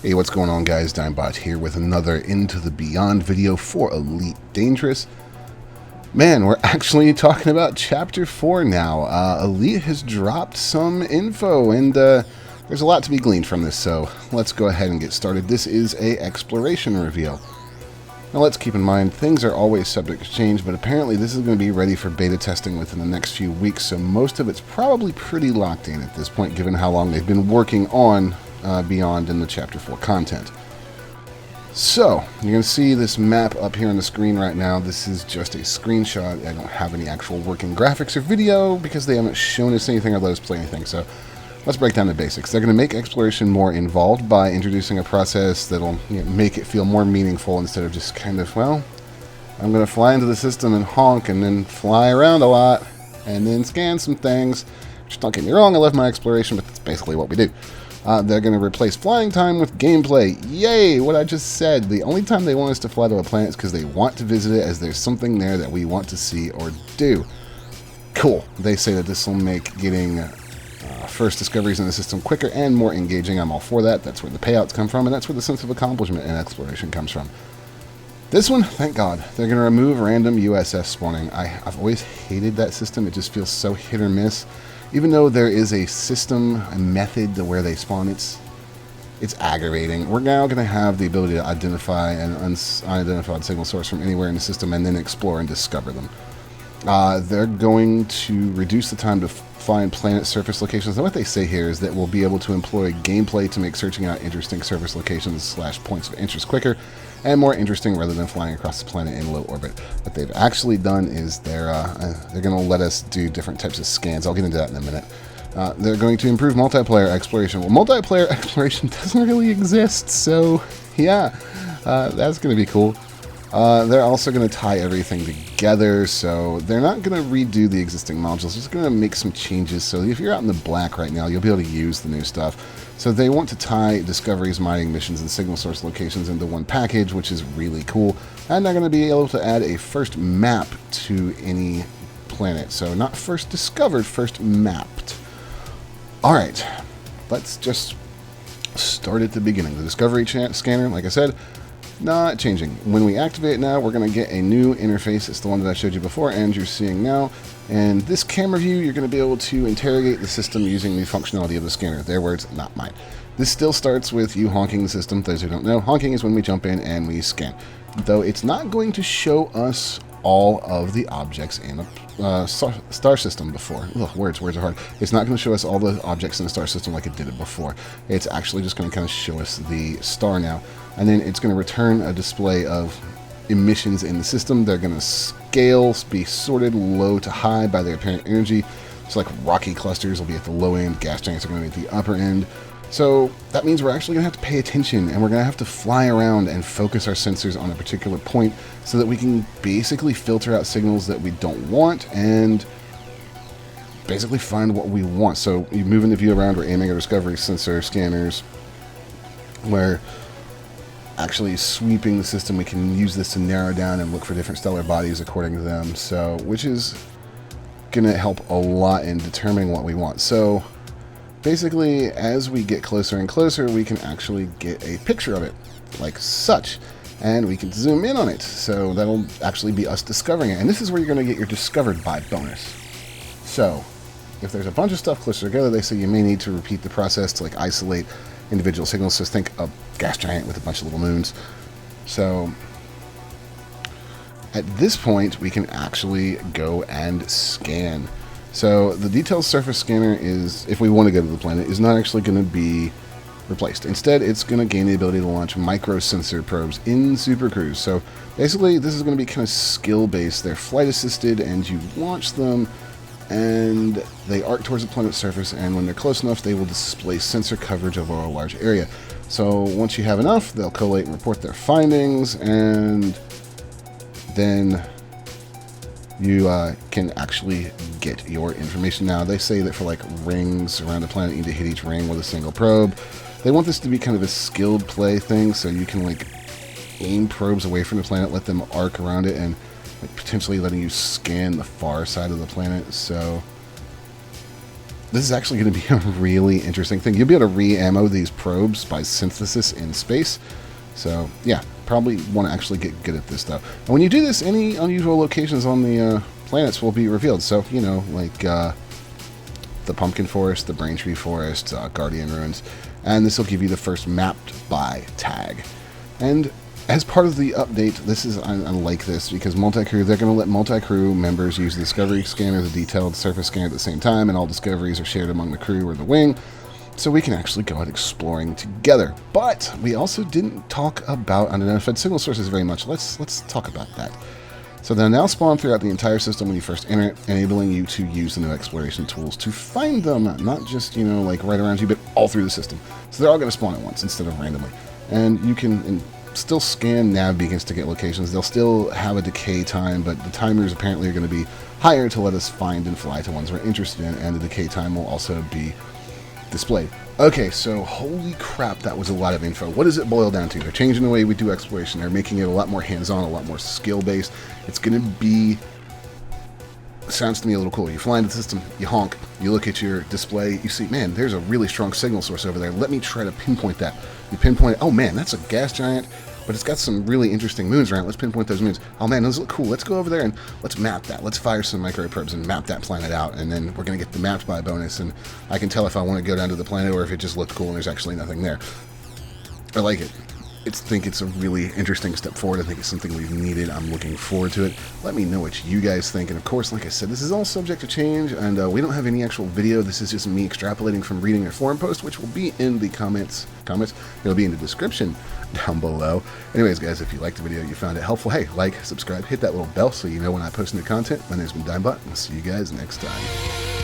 Hey, what's going on, guys? Dimebot here with another Into the Beyond video for Elite Dangerous. Man, we're actually talking about Chapter 4 now. Elite has dropped some info, and there's a lot to be gleaned from this, so let's go ahead and get started. This is a exploration reveal. Now, let's keep in mind, things are always subject to change, but apparently this is going to be ready for beta testing within the next few weeks, so most of it's probably pretty locked in at this point, given how long they've been working on Beyond in the Chapter 4 content. So, you're going to see this map up here on the screen right now. This is just a screenshot. I don't have any actual working graphics or video because they haven't shown us anything or let us play anything. So, let's break down the basics. They're going to make exploration more involved by introducing a process that'll make it feel more meaningful instead of just kind of, well, I'm going to fly into the system and honk and then fly around a lot and then scan some things. Just don't get me wrong, I love my exploration, but that's basically what we do. They're going to replace flying time with gameplay. Yay! What I just said. The only time they want us to fly to a planet is because they want to visit it, as there's something there that we want to see or do. Cool. They say that this will make getting first discoveries in the system quicker and more engaging. I'm all for that. That's where the payouts come from, and that's where the sense of accomplishment in exploration comes from. This one, thank God, they're going to remove random USS spawning. I've always hated that system. It just feels so hit or miss. Even though there is a system, a method to where they spawn, it's aggravating. We're now going to have the ability to identify an unidentified signal source from anywhere in the system and then explore and discover them. They're going to reduce the time to find planet surface locations. And what they say here is that we'll be able to employ gameplay to make searching out interesting surface locations / points of interest quicker and more interesting rather than flying across the planet in low orbit. What they've actually done is they're going to let us do different types of scans. I'll get into that in a minute. They're going to improve multiplayer exploration. Well, multiplayer exploration doesn't really exist, so yeah, that's going to be cool. They're also going to tie everything together, so they're not going to redo the existing modules. They're just going to make some changes, so if you're out in the black right now, you'll be able to use the new stuff. So they want to tie discoveries, mining missions, and signal source locations into one package, which is really cool. And they're going to be able to add a first map to any planet. So not first discovered, first mapped. Alright, let's just start at the beginning. The discovery scanner, like I said, not changing. When we activate it now, we're going to get a new interface. It's the one that I showed you before and you're seeing now. And this camera view, you're going to be able to interrogate the system using the functionality of the scanner. Their words, not mine. This still starts with you honking the system. Those who don't know, honking is when we jump in and we scan. Though it's not going to show us all of the objects in a star system before. Ugh, words are hard. It's not going to show us all the objects in the star system like it did it before. It's actually just going to kind of show us the star now. And then it's going to return a display of emissions in the system. They're going to scale, be sorted low to high by their apparent energy. So like rocky clusters will be at the low end, gas giants are going to be at the upper end. So that means we're actually going to have to pay attention, and we're going to have to fly around and focus our sensors on a particular point so that we can basically filter out signals that we don't want and basically find what we want. So you moving the view around, we're aiming our discovery sensor scanners, where actually sweeping the system, we can use this to narrow down and look for different stellar bodies according to them, so which is going to help a lot in determining what we want. So basically, as we get closer and closer, we can actually get a picture of it, like such, and we can zoom in on it, so that'll actually be us discovering it. And this is where you're going to get your discovered by bonus. So if there's a bunch of stuff closer together, they say you may need to repeat the process to like isolate individual signals. So think a gas giant with a bunch of little moons. So at this point, we can actually go and scan. So the detailed surface scanner is, if we want to go to the planet, is not actually going to be replaced. Instead, it's going to gain the ability to launch micro sensor probes in Super Cruise. So basically, this is going to be kind of skill-based. They're flight assisted, and you launch them, and they arc towards the planet's surface, and when they're close enough, they will display sensor coverage over a large area. So once you have enough, they'll collate and report their findings, and then you can actually get your information. Now, they say that for like rings around the planet, you need to hit each ring with a single probe. They want this to be kind of a skilled play thing, so you can like aim probes away from the planet, let them arc around it, and like potentially letting you scan the far side of the planet. So this is actually going to be a really interesting thing. You'll be able to re-ammo these probes by synthesis in space. So, yeah, probably want to actually get good at this stuff. And when you do this, any unusual locations on the planets will be revealed. So, you know, like the Pumpkin Forest, the Braintree Forest, Guardian Ruins. And this will give you the first mapped by tag. And as part of the update, this is, I like this, because multi-crew, they're going to let multi-crew members use the Discovery Scanner, the Detailed Surface Scanner at the same time, and all discoveries are shared among the crew or the wing, so we can actually go out exploring together. But we also didn't talk about unidentified signal sources very much. Let's talk about that. So they'll now spawn throughout the entire system when you first enter it, enabling you to use the new exploration tools to find them, not just, you know, like right around you, but all through the system. So they're all going to spawn at once instead of randomly. And you can still scan nav beacons to get locations. They'll still have a decay time, but the timers apparently are going to be higher to let us find and fly to ones we're interested in, and the decay time will also be displayed. Okay, so holy crap, that was a lot of info. What does it boil down to? They're changing the way we do exploration. They're making it a lot more hands-on, a lot more skill-based. It's going to be... Sounds to me a little cool. You fly into the system, you honk, you look at your display, you see, man, there's a really strong signal source over there. Let me try to pinpoint that. You pinpoint it. Oh man, that's a gas giant, but it's got some really interesting moons around it. Let's pinpoint those moons. Oh man, those look cool. Let's go over there and let's map that. Let's fire some microprobes and map that planet out, and then we're going to get the mapped by bonus, and I can tell if I want to go down to the planet or if it just looked cool and there's actually nothing there. I like it. I think it's a really interesting step forward. I think it's something we've needed. I'm looking forward to it. Let me know what you guys think. And of course, like I said, this is all subject to change, and we don't have any actual video. This is just me extrapolating from reading their forum post, which will be in the comments. It'll be in the description down below. Anyways, guys, if you liked the video, you found it helpful, hey, like, subscribe, hit that little bell so you know when I post new content. My name's been Dimebot, and I'll see you guys next time.